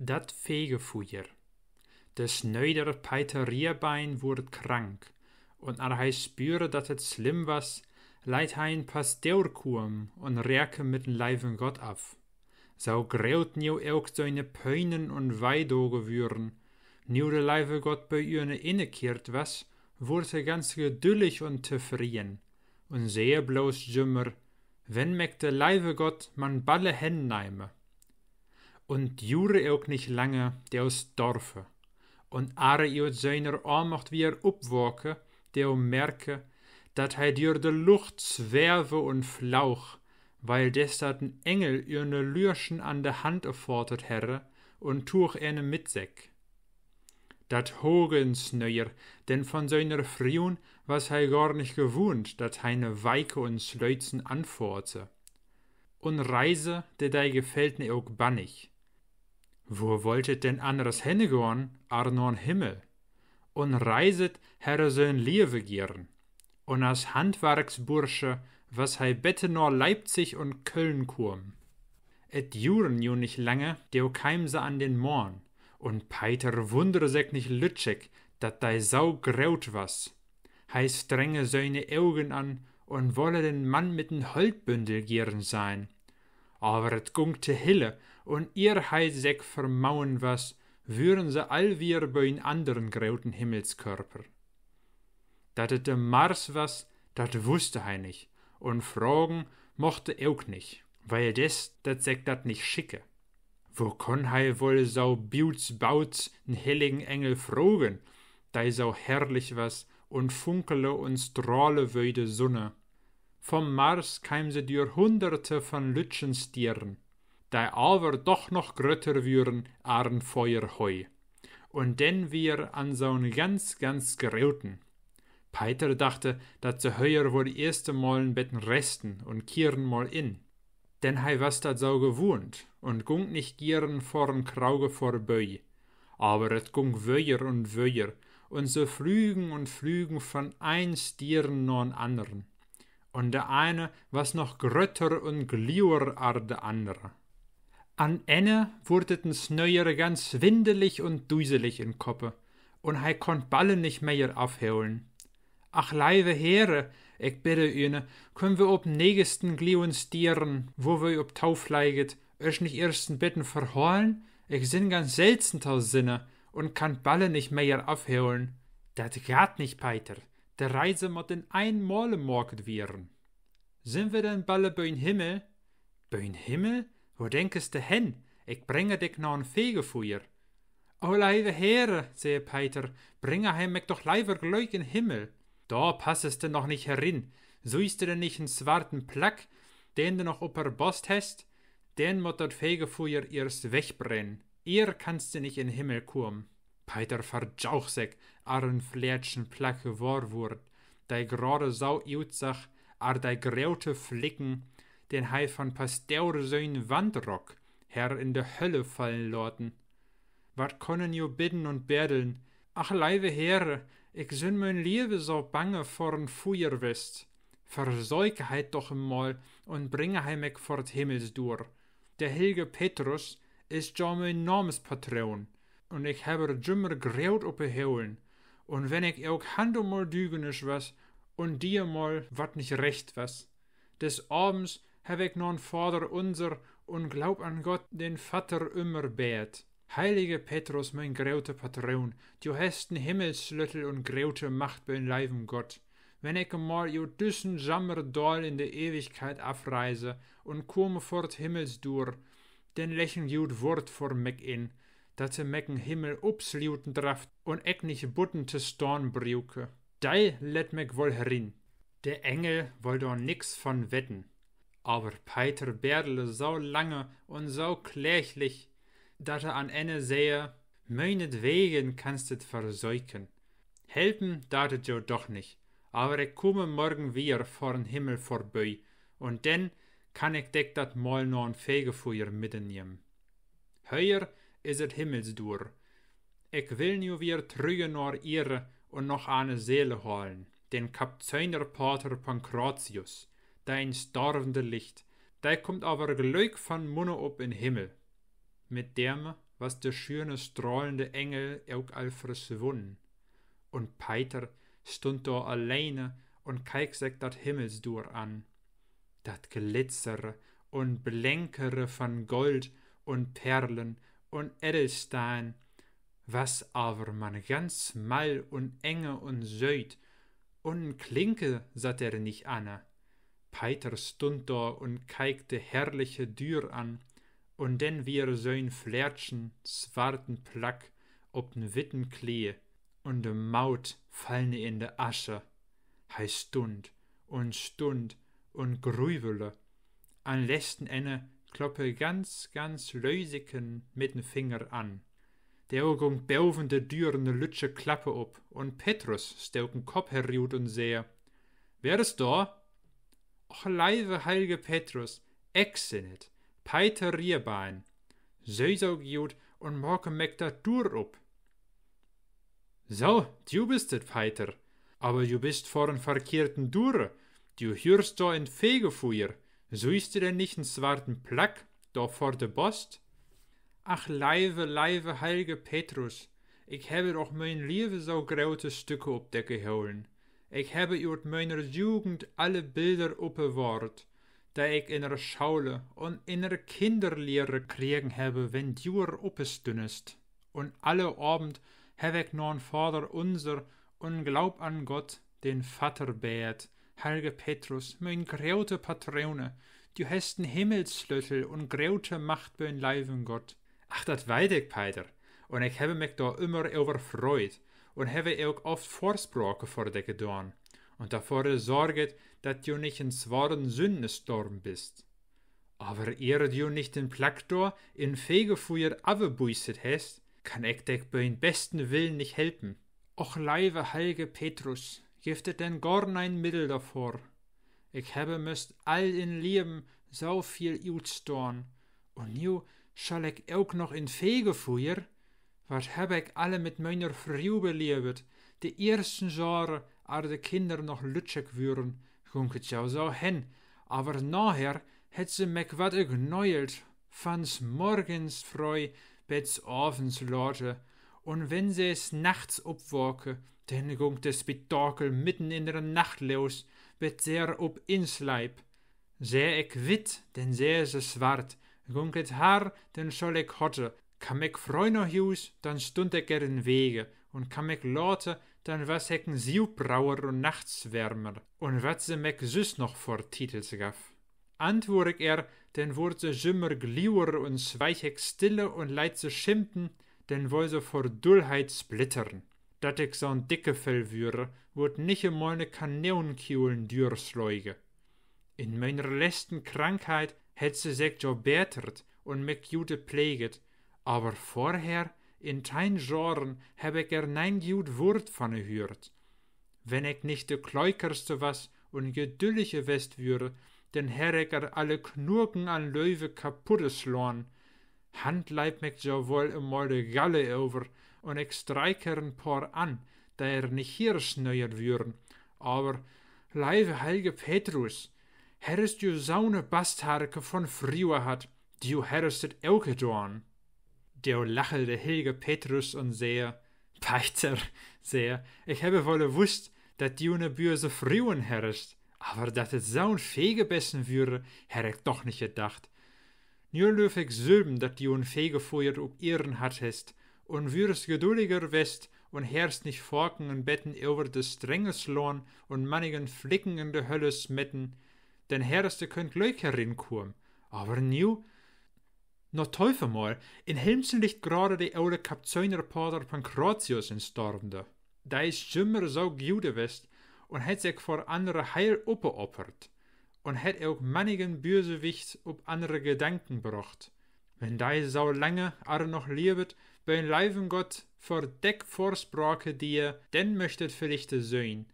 Dat Fegefuier. De sneuder Peiter Rierbein wurde krank, und als hij spüre dat het slim was, leidt hij een pasteurkuam und reke mit den Leiven Gott af. Zou greut nieuw elk seine Peunen und Weidoge würen, nieuw de Leive Gott bei ihnen innekeert was, wurde er ganz geduldig und tevrien, und sehe bloß jümmer, wenn meg de Leive Gott man balle hen neime. Und jure ook nicht lange der aus Dorfe, und are iot seiner Armacht wieder opwoke, der merke, dat hij durch de Lucht zwerve und flauch, weil des dat ein Engel ihre Lürschen an der Hand erfordert herre und tuch ene mitsäck. Dat Hogensneuer, denn von seiner Frühen was hij gar nicht gewohnt, dat heine Weike und Sleuzen anforze. Und Reise, der dei gefällt ne ook bannig. Wo wolltet denn anderes hennegorn, arnorn Himmel? Und reiset herre sein Liewe gieren. Und als Handwerksbursche, was hij bette nor Leipzig und Köln kurm. Et juren ju nicht lange, deo keim se an den Morn. Und Peiter wundere sich nicht lütschig, dat dei Sau graut was. Hij strenge seine Augen an und wolle den Mann mit'n Holtbündel gieren sein. Aber et gunkte hille, und ihr hij sich vermauen was, würen se allwier bei een anderen grauten Himmelskörper. Dat et de Mars was, dat wusste hij nicht, und fragen mochte ook nicht, weil dat sich dat nicht schicke. Wo konn hij wohl so bauts n helligen Engel fragen, dei so herrlich was und funkele und strahle wie de Sonne. Vom Mars keim se durch hunderte von Lütschenstieren, dei aber doch noch grötter würen aren Feuer heu. Und denn wir an so'n ganz grauten. Peiter dachte, dat se heuer wohl die erste Mollen betten resten und kieren mal in. Denn hij was dat so gewohnt und gung nicht gieren vorn Krauge vorbei. Aber et gung wöjer und se flügen von ein Stieren nor'n anderen. Und der eine was noch grötter und gliuer ar de andere. An enne wurden Sneuer ganz windelig und duselig in Koppe, und hij konnt Ballen nicht mehr aufholen. Ach, leive Heere, ich bitte ihnen, können wir ob nächsten gliuen Stieren, wo wir ob Tauf leiget, euch nicht ersten Bitten verholen? Ich sin ganz selten taus Sinne und kann Ballen nicht mehr aufholen. Dat gaat nicht, Peiter. Der Reise mot in ein Male morget wieren. Sind wir denn balle böin Himmel? Böin Himmel? Wo denkest du hen? Ich bringe dich noch ein Fegefuier. O leive Heere, sehe Peiter, bringe hij mich doch leiver gleich in Himmel. Da passest du noch nicht herin. Suist du denn nicht einen zwarten Plack, den du noch oper Bost hast? Den mot dat Fegefuier erst wegbrennen. Ihr kannst du nicht in Himmel kurm. Peiter verjauch sich, ar'n flätschen Plack geworwurt, dei grade sau utsach, ar dei graute Flicken, den hij von Pasteur sein Wandrock her in de Hölle fallen lorten. Wat konnen jo bidden und berdeln? Ach, leive Heere, ich sün mein Liewe so bange vor'n Fuier west. Versäuke heit doch emmal und bringe hij mich fort Himmels dur. Der Helge Petrus ist jo mein Namenspatron, und ich habe jümmer graut opgeholen. Und wenn ich auch handomal dügenisch was, und dir mal wat nicht recht was. Des Abends hab ich noch Vater unser und glaub an Gott den Vater immer bet. Heilige Petrus, mein graute Patron, du hast n Himmelsschlüssel und graute Macht beim Leiben Gott. Wenn ich einmal jo düssen Jammerdal in der Ewigkeit afreise und komme fort Himmels dur, denn lächeln jut Wort vor meg in, dat se meg n Himmel upsluten draft und ek nicht butten te storn brauke. Dei let meg wohl herin. Der Engel woll doch nix von wetten. Aber Peiter berdele so lange und so kläglich, dat an enne sehe, meinetwegen kannst et versäuken. Helpen datet jo doch nicht, aber ich komme morgen wieder vorn Himmel vorbei, und denn kann ich deck dat mal noch n Fegefuier mitnehmen. Heuer is et Himmelsdur. Ich will nu wieder trüge nor ihre und noch eine Seele holen, den Kapzeinerpater Pankratius, dein starvende Licht, der kommt aber gleich von Munne op in Himmel. Mit dem was der schöne, strahlende Engel auch all verschwunden. Und Peiter stund da alleine und keik sich dat Himmelsdur an. Dat Glitzere und Blenkere von Gold und Perlen und Edelstein, was aber man ganz mal und enge und söd, und Klinke sat nicht an. Peiter stund da und keikte herrliche Dür an, und denn wir so'n Flertschen, zwarten Plack, ob'n witten Klee, und de Maut fallne in de Asche. Hei stund und grübele. An letzten Ende kloppe ganz lösiken mit'n Finger an. Der ging boven de dürende Lütsche Klappe op, und Petrus stelken Kopf herriut und sehe: Wer ist da? Och, leive heilige Petrus, ich sinnet, Peiter Rierbein. So gut und morgen meck dat Dur op. So, du bist et, Peiter, aber du bist vor'n verkehrten Dure. Du hörst da in Fegefeuer. Suist du denn nicht n zwarten Plack, da vor de Bost? Ach, leive heilige Petrus, ich habe doch mein Liebe so grote Stücke opdecke holen. Ich habe uit meiner Jugend alle Bilder opbewahrt, da ich in der Schaule und in der Kinderlehre kriegen habe, wenn du opstünnest. Und alle Abend habe ich nun Vater unser und glaub an Gott, den Vater bät. Heilige Petrus, mein grote Patrone, du hast n Himmelsschlüssel und grote Macht bein Leiben Gott. Ach, dat weet ik, Peiter, und ich habe mich da immer over freut und habe auch oft Vorsprache vor dir gedaan und davor gesorget, dat du nicht in zwaren Sündestorm bist. Aber ehe du nicht den Plack da in Fegefeuer abgebuisset hast, kann ich dich beim besten Willen nicht helfen. Och, leive heilige Petrus, giftet denn gar nein Mittel davor. Ich habe müsst all in Leben so viel utstorn, und nu schall ich auch noch in Fegefeuer? Was hab ich alle mit meiner Frau belebt? Die ersten Jahre, als de Kinder noch lutschig würden, ging het ja so hin, aber nachher het ze mich wat geneuelt, van's morgens freu, bis abends laute, und wenn sie es nachts opwaken, dann ging das Spektakel mitten in der Nacht los, bet sehr op ins Leib. Sehr ich wit, denn sehr se zwart, ging het haar, dann soll ich hotte, kam ich freu nach Hus, dann stund ich in Wege, und kam ich later, dann was ich n Siebbrauer und Nachtswärmer, und wat se mich süß noch vor Titels gaf. Antwoord ich dann wurd se jümmer gliuer und zweich ich stille und leid se schimpten, denn woll se vor Dullheit splittern. Dat ich so'n dicke Fell würe, wurd nicht einmal ne Kanonenkugeln dürsleuge. In meiner letzten Krankheit hätt se sich jo betert und mich jute pfleget, aber vorher, in tein Jahren, hab ich nein gut Wort von gehört. Wenn ich nicht de Kleukerste was und gedüllige West würe, denn her ich alle Knurken an Löwe kaputte slorn. Handleib mich jo wohl einmal de Galle over, und ich streike ein paar an, da nicht hier schneuert würden. Aber, leive heilige Petrus, hättest du saune Bastharke von früher hat, du hättest et auch gedaan. Der lache de heilige Petrus und sehe, Peiter, sehe, ich habe wolle wusst, dat du ne böse Frühen hättest, aber dat et saun Fegebessen würde, hätt ich doch nicht gedacht. Nur löf ich sülben, dat du n Fegefeuer ob Ehren hattest, und würdest geduldiger west und herst nicht forken und betten over de strenge slorn und mannigen Flicken in de Hölle smetten, denn herste könnt Leuk herinkommen, aber nu, no Teufel mal, in Helmsen liegt gerade de oude Kapzeunerpater Pankratius in Stormde. Da is jümmer so gude west und het sich vor andere heil opgeoppert und het auch mannigen Bösewicht ob andere Gedanken brocht. Wenn da so lange noch lebet, beim Leiben Gott vor Deck vorsprake dir, denn möchtet vielleicht söhn.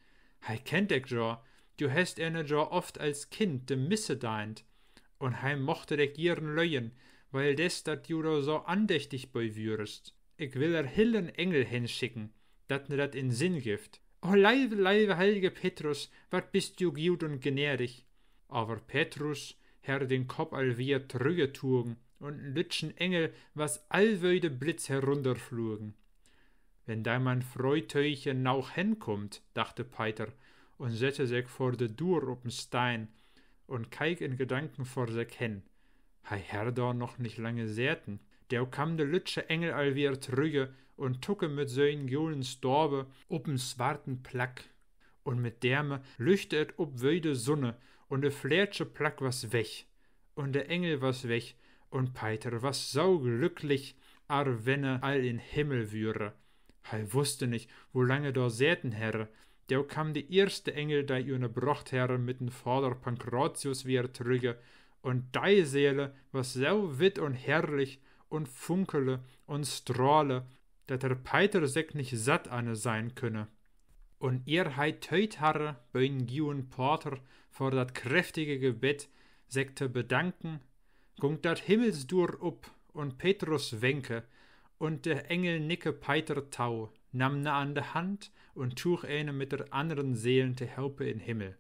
Hei kennt dich jo, du hast jo oft als Kind de Misse deint, und hei mochte dich gieren löyen, weil des dat du da so andächtig bei würest. Ich will hillen Engel hinschicken, dat ne dat in Sinn gift. O leive heilige Petrus, wat bist du gut und gnädig. Aber Petrus, Herr den Kopf all wir trüge tugen, und n lütschen Engel, was allwöde Blitz herunterflogen. Wenn da mein Freuteuchen nauch henkommt, dachte Peiter und sette sich vor de Dur op'n Stein und keik in Gedanken vor sich hen. Hei her da noch nicht lange säten. Der kam de lütsche Engel all wieder trüge und tucke mit sö'n jolen Storbe op'n swarten Plack. Und mit derme lüchte et op wöde Sonne und de flärsche Plack was weg. Und der Engel was weg und Peiter was so glücklich, ar wenn all in Himmel würe. Hei wusste nicht, wo lange da säten herre. Der kam die erste Engel, da ihre Brochtherre mit'n Vater Pankratius wieder trüge. Und dei Seele was so wit und herrlich und funkele und strahle, dat der Peiter sich nicht satt ane sein könne. Und ihr heit teut harre, bein giuen Porter, vor dat kräftige Gebet, sekte bedanken, gungt dat Himmelsdur up und Petrus wenke, und der Engel nicke Peiter tau, nahm ne an de Hand und tuch eine mit der anderen Seelen te helpe in Himmel.